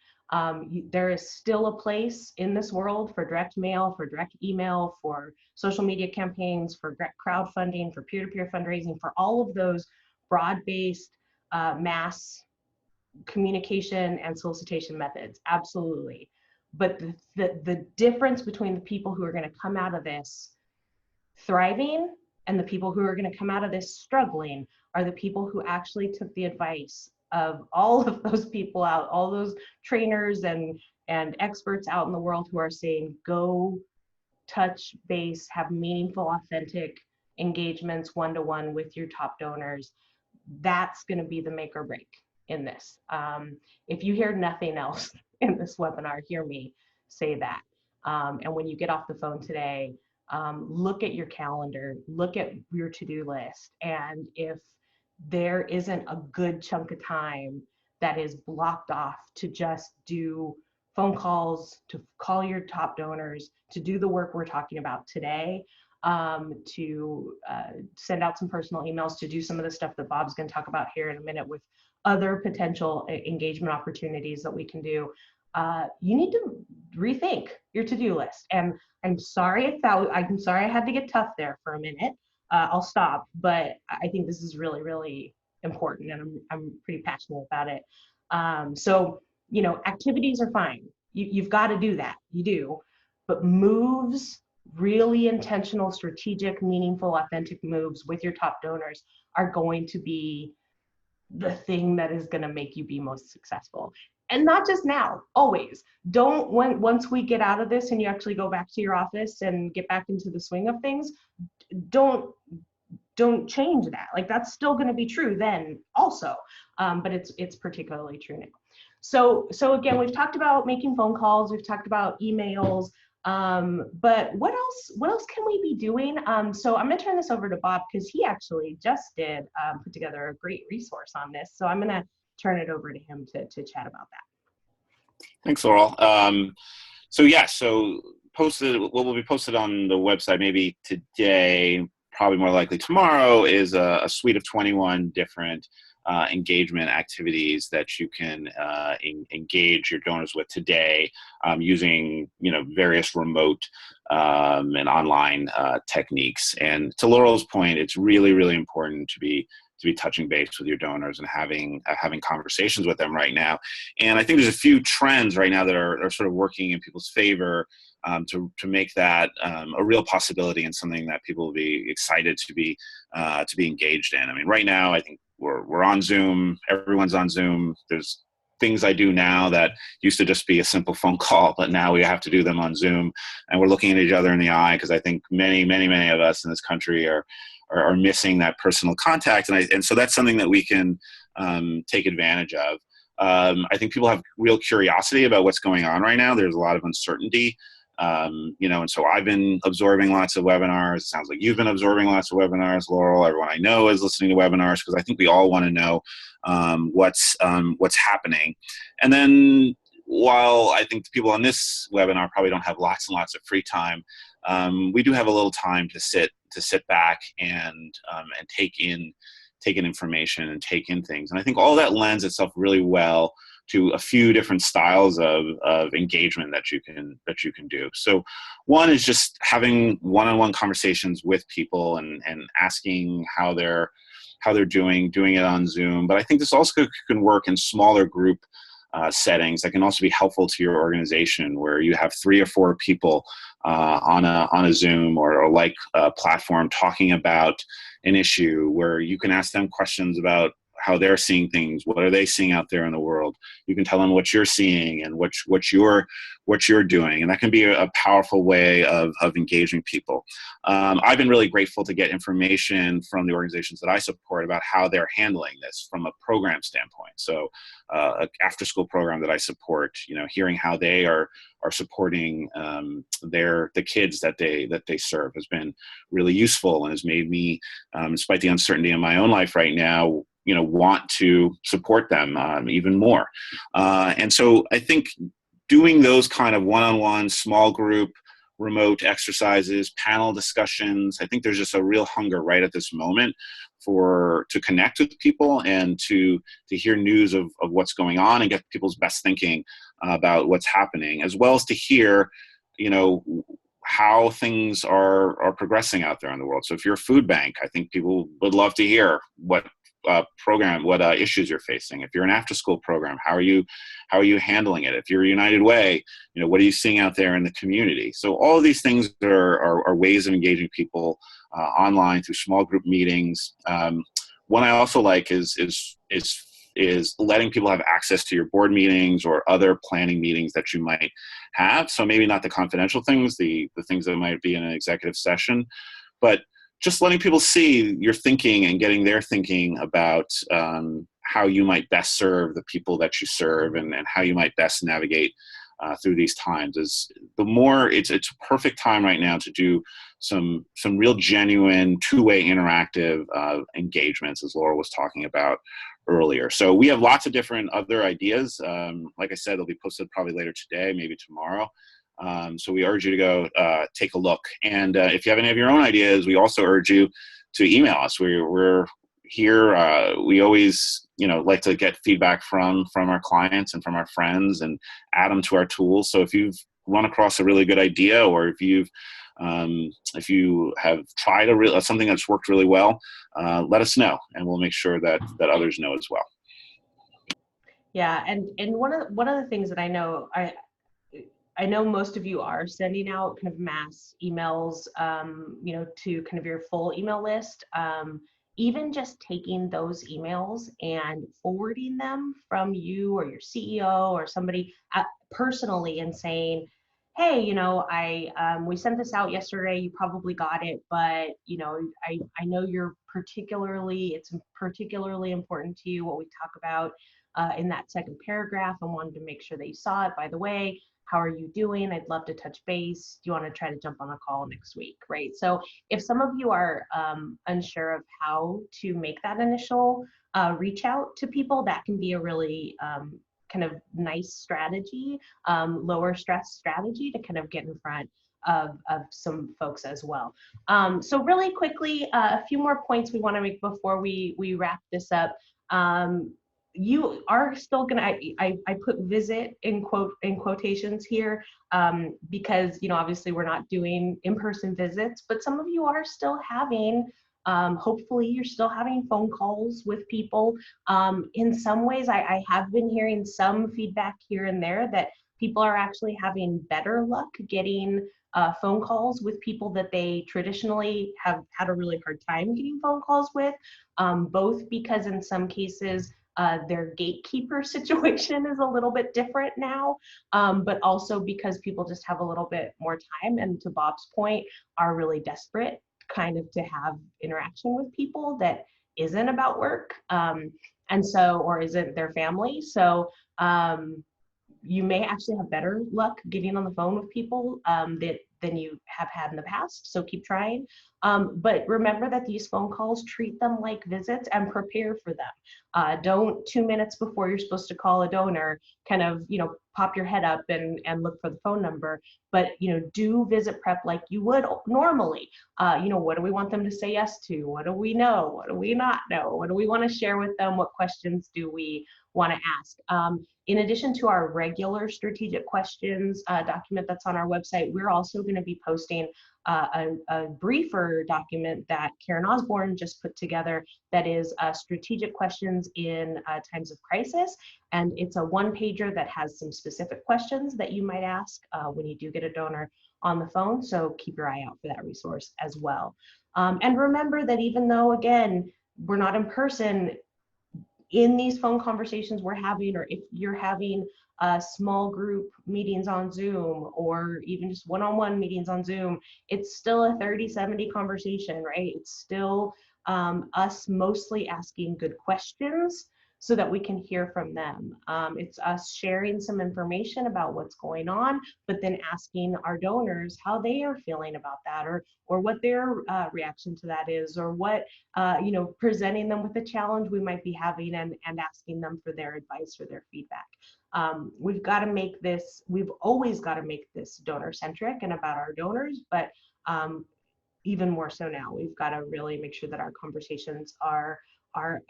There is still a place in this world for direct mail, for direct email, for social media campaigns, for crowdfunding, for peer-to-peer fundraising, for all of those broad-based mass communication and solicitation methods, absolutely. But the difference between the people who are going to come out of this thriving and the people who are going to come out of this struggling are the people who actually took the advice of all of those people out, all those trainers and experts out in the world who are saying, go touch base, have meaningful, authentic engagements one-to-one with your top donors. That's going to be the make or break in this. If you hear nothing else in this webinar, hear me say that. And when you get off the phone today, look at your calendar, look at your to-do list. And if there isn't a good chunk of time that is blocked off to just do phone calls, to call your top donors, to do the work we're talking about today, to send out some personal emails, to do some of the stuff that Bob's going to talk about here in a minute with other potential engagement opportunities that we can do, you need to rethink your to-do list. And I'm sorry I had to get tough there for a minute. I'll stop, but I think this is really, really important, and I'm pretty passionate about it. So, activities are fine. You've got to do that. You do. But moves, really intentional, strategic, meaningful, authentic moves with your top donors are going to be the thing that is going to make you be most successful. And not just now, always. Once we get out of this and you actually go back to your office and get back into the swing of things, don't change that. Like, that's still going to be true then also, but it's particularly true now. So again, we've talked about making phone calls, we've talked about emails, but what else can we be doing? So I'm going to turn this over to Bob, because he actually just did put together a great resource on this. So I'm going to turn it over to him to chat about that. Thanks, Laurel. So posted, what will be posted on the website maybe today, probably more likely tomorrow, is a suite of 21 different engagement activities that you can engage your donors with today, using various remote and online techniques. And to Laurel's point, it's really, really important to be touching base with your donors and having conversations with them right now. And I think there's a few trends right now that are sort of working in people's favor to make that a real possibility and something that people will be excited to be engaged in. I mean, right now, I think we're on Zoom. Everyone's on Zoom. There's things I do now that used to just be a simple phone call, but now we have to do them on Zoom, and we're looking at each other in the eye, because I think many of us in this country are missing that personal contact, and so that's something that we can take advantage of. I think people have real curiosity about what's going on right now. There's a lot of uncertainty. And so I've been absorbing lots of webinars. It sounds like you've been absorbing lots of webinars, Laurel. Everyone I know is listening to webinars, because I think we all want to know what's happening. And then while I think the people on this webinar probably don't have lots and lots of free time, we do have a little time to sit back and take in information and take in things. And I think all that lends itself really well to a few different styles of engagement that you can do. So one is just having one-on-one conversations with people and asking how they're doing it on Zoom. But I think this also can work in smaller group settings that can also be helpful to your organization, where you have 3 or 4 people on a Zoom or like platform talking about an issue, where you can ask them questions about how they're seeing things. What are they seeing out there in the world? You can tell them what you're seeing and what you're doing, and that can be a powerful way of engaging people. I've been really grateful to get information from the organizations that I support about how they're handling this from a program standpoint. So, an after-school program that I support, hearing how they are supporting the kids that they serve has been really useful, and has made me, despite the uncertainty in my own life right now, want to support them even more. And so I think doing those kind of one-on-one, small group, remote exercises, panel discussions, I think there's just a real hunger right at this moment to connect with people and to hear news of what's going on and get people's best thinking about what's happening, as well as to hear, how things are progressing out there in the world. So if you're a food bank, I think people would love to hear what issues you're facing. If you're an after-school program, how are you handling it? If you're United Way, what are you seeing out there in the community? So all of these things are ways of engaging people online through small group meetings. One I also like is letting people have access to your board meetings or other planning meetings that you might have. So maybe not the confidential things, the things that might be in an executive session, but just letting people see your thinking and getting their thinking about how you might best serve the people that you serve, and how you might best navigate through these times. It's a perfect time right now to do some real genuine two-way interactive engagements, as Laura was talking about earlier. So we have lots of different other ideas. Like I said, they'll be posted probably later today, maybe tomorrow. So we urge you to go take a look. And if you have any of your own ideas, we also urge you to email us. We're here. We always, like to get feedback from our clients and from our friends and add them to our tools. So if you've run across a really good idea, or if you have tried something that's worked really well, let us know, and we'll make sure that others know as well. Yeah, and one of the things that I know most of you are sending out kind of mass emails, to kind of your full email list. Even just taking those emails and forwarding them from you or your CEO or somebody personally, and saying, hey, we sent this out yesterday, you probably got it, but I know it's particularly important to you what we talk about in that second paragraph. I wanted to make sure that you saw it. By the way, how are you doing? I'd love to touch base. Do you want to try to jump on a call next week, right? So if some of you are unsure of how to make that initial reach out to people, that can be a really kind of nice strategy, lower stress strategy to kind of get in front of some folks as well. So really quickly, a few more points we want to make before we wrap this up. You are still gonna, I put visit in quotations here, because obviously we're not doing in-person visits, but some of you are still having, hopefully you're still having phone calls with people. In some ways, I have been hearing some feedback here and there that people are actually having better luck getting phone calls with people that they traditionally have had a really hard time getting phone calls with, both because in some cases, their gatekeeper situation is a little bit different now, but also because people just have a little bit more time, and to Bob's point, are really desperate kind of to have interaction with people that isn't about work, or isn't their family. So you may actually have better luck getting on the phone with people that than you have had in the past. So keep trying. But remember that these phone calls, treat them like visits and prepare for them. Don't 2 minutes before you're supposed to call a donor kind of, pop your head up and look for the phone number, but, do visit prep like you would normally. What do we want them to say yes to? What do we know? What do we not know? What do we want to share with them? What questions do we want to ask? In addition to our regular strategic questions document that's on our website, we're also going to be posting a briefer document that Karen Osborne just put together that is strategic questions in times of crisis. And it's a one-pager that has some specific questions that you might ask when you do get a donor on the phone. So keep your eye out for that resource as well. And remember that even though, again, we're not in person, in these phone conversations we're having, or if you're having small group meetings on Zoom, or even just one-on-one meetings on Zoom, it's still a 30-70 conversation, right? It's still us mostly asking good questions so that we can hear from them. It's us sharing some information about what's going on, but then asking our donors how they are feeling about that, or what their reaction to that is, or what, presenting them with a challenge we might be having, and asking them for their advice or their feedback. We've always got to make this donor centric and about our donors, but even more so now, we've got to really make sure that our conversations are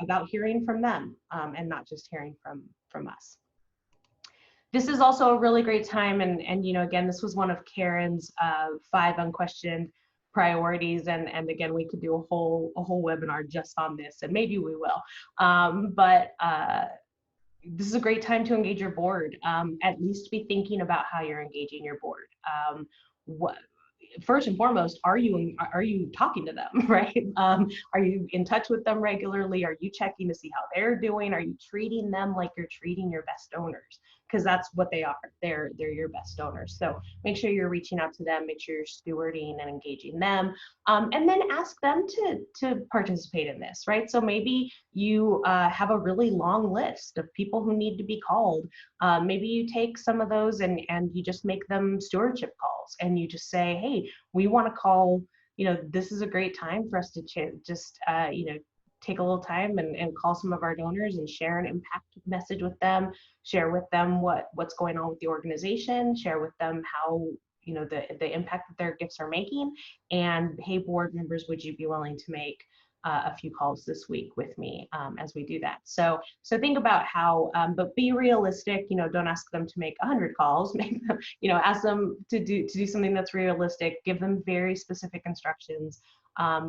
about hearing from them, and not just hearing from us. This is also a really great time, and again, this was one of Karen's 5 unquestioned priorities, and again, we could do a whole webinar just on this, and maybe we will. But this is a great time to engage your board. At least be thinking about how you're engaging your board. First and foremost, are you talking to them, right? Are you in touch with them regularly? Are you checking to see how they're doing? Are you treating them like you're treating your best donors? Because that's what they are. They're your best donors. So make sure you're reaching out to them. Make sure you're stewarding and engaging them, and then ask them to participate in this, right? So maybe you have a really long list of people who need to be called. Maybe you take some of those and you just make them stewardship calls, and you just say, hey, we want to call, this is a great time for us to just take a little time and call some of our donors and share an impact message with them, share with them what's going on with the organization, share with them how, the impact that their gifts are making. And hey, board members, would you be willing to make a few calls this week with me as we do that? So think about how, but be realistic. Don't ask them to make 100 calls. Make them, ask them to do something that's realistic. Give them very specific instructions.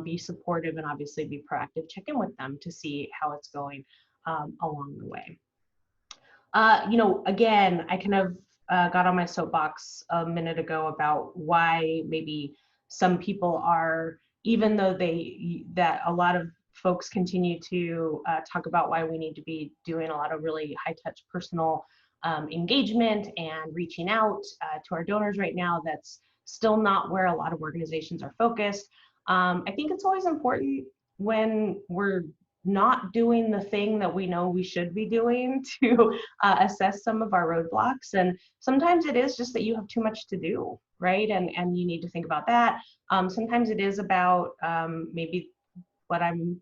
Be supportive, and obviously be proactive. Check in with them to see how it's going along the way. Again, I kind of got on my soapbox a minute ago about why maybe some people are, even though that a lot of folks continue to talk about why we need to be doing a lot of really high touch personal engagement and reaching out to our donors right now, that's still not where a lot of organizations are focused. I think it's always important when we're not doing the thing that we know we should be doing to assess some of our roadblocks. And sometimes it is just that you have too much to do, right? And you need to think about that. Sometimes it is about maybe what I'm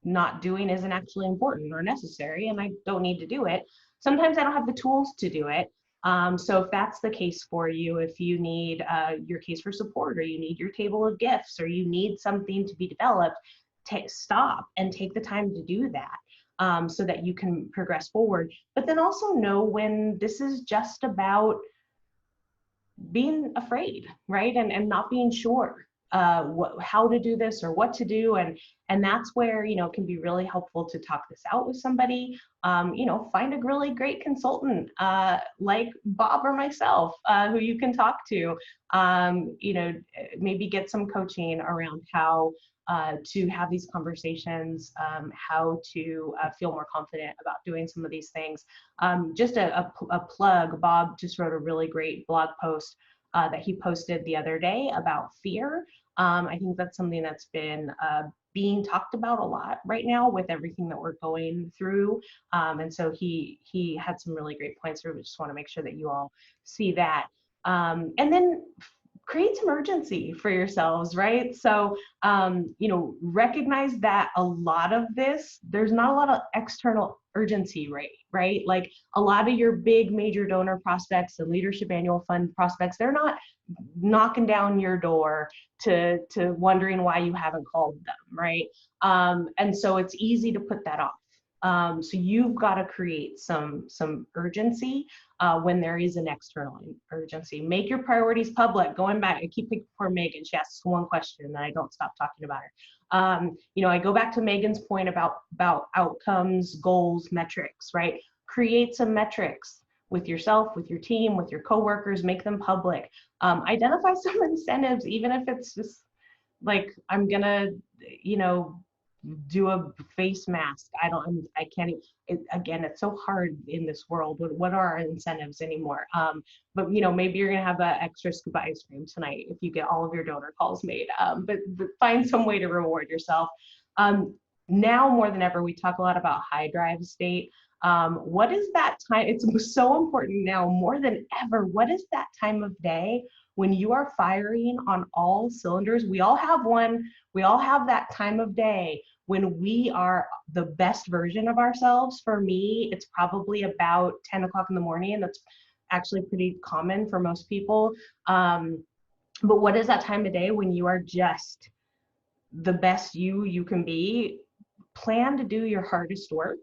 not doing isn't actually important or necessary, and I don't need to do it. Sometimes I don't have the tools to do it. So if that's the case for you, if you need your case for support, or you need your table of gifts, or you need something to be developed, stop and take the time to do that, so that you can progress forward. But then also know when this is just about being afraid, right? And not being sure how to do this or what to do. And that's where, it can be really helpful to talk this out with somebody. Find a really great consultant like Bob or myself who you can talk to. Maybe get some coaching around how to have these conversations, how to feel more confident about doing some of these things. Just a plug, Bob just wrote a really great blog post that he posted the other day about fear. I think that's something that's been being talked about a lot right now with everything that we're going through. And so he had some really great points. So we just want to make sure that you all see that. And then create some urgency for yourselves, right? So, recognize that a lot of this, there's not a lot of external urgency, right? Like a lot of your big major donor prospects and leadership annual fund prospects, they're not knocking down your door to wondering why you haven't called them, right? And so it's easy to put that off. So you've got to create some urgency when there is an external urgency. Make your priorities public. Going back, I keep thinking for Megan. She asks one question, and I don't stop talking about her. I go back to Megan's point about outcomes, goals, metrics, right? Create some metrics with yourself, with your team, with your coworkers. Make them public. Identify some incentives, even if it's just like, I'm gonna, do a face mask. I can't, again, it's so hard in this world. What are our incentives anymore? But maybe you're gonna have an extra scoop of ice cream tonight if you get all of your donor calls made. But find some way to reward yourself. Now more than ever, we talk a lot about high drive state. What is that time? It's so important now more than ever. What is that time of day when you are firing on all cylinders? We all have one. We all have that time of day when we are the best version of ourselves. For me, it's probably about 10 o'clock in the morning, and that's actually pretty common for most people. But what is that time of day when you are just the best you can be? Plan to do your hardest work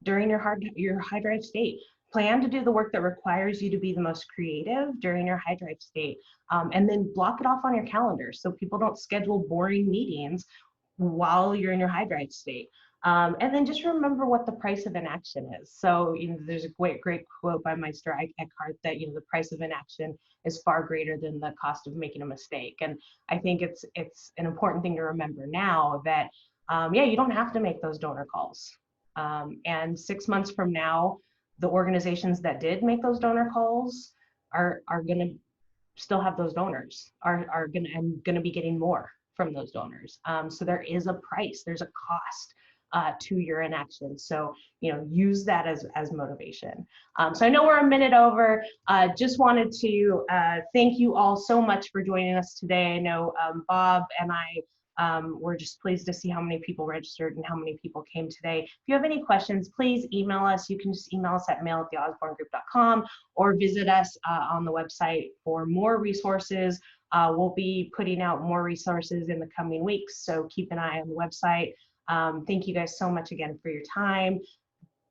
during your high drive state. Plan to do the work that requires you to be the most creative during your high drive state. And then block it off on your calendar so people don't schedule boring meetings while you're in your high drive state. And then just remember what the price of inaction is. So, there's a great quote by Meister Eckhart that, the price of inaction is far greater than the cost of making a mistake. And I think it's an important thing to remember now that, you don't have to make those donor calls. And 6 months from now, the organizations that did make those donor calls are going to still have those donors, are going to be getting more from those donors. So there is a price, there's a cost to your inaction. So, use that as motivation. So I know we're a minute over. Just wanted to thank you all so much for joining us today. I know Bob and I we're just pleased to see how many people registered and how many people came today. If you have any questions, please email us. You can just email us at mail@theosborngroup.com or visit us on the website for more resources. We'll be putting out more resources in the coming weeks, so keep an eye on the website. Thank you guys so much again for your time.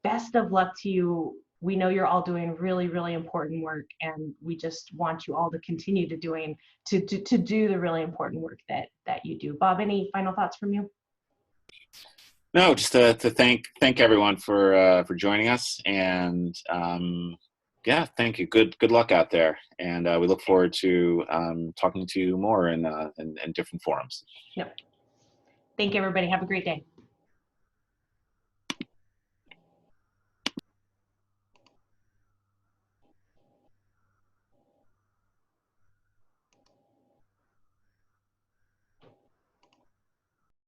Best of luck to you. We know you're all doing really, really important work, and we just want you all to continue to do the really important work that you do. Bob, any final thoughts from you? No, just to thank everyone for joining us, and thank you. Good luck out there, and we look forward to talking to you more in different forums. Yep. Thank you, everybody. Have a great day.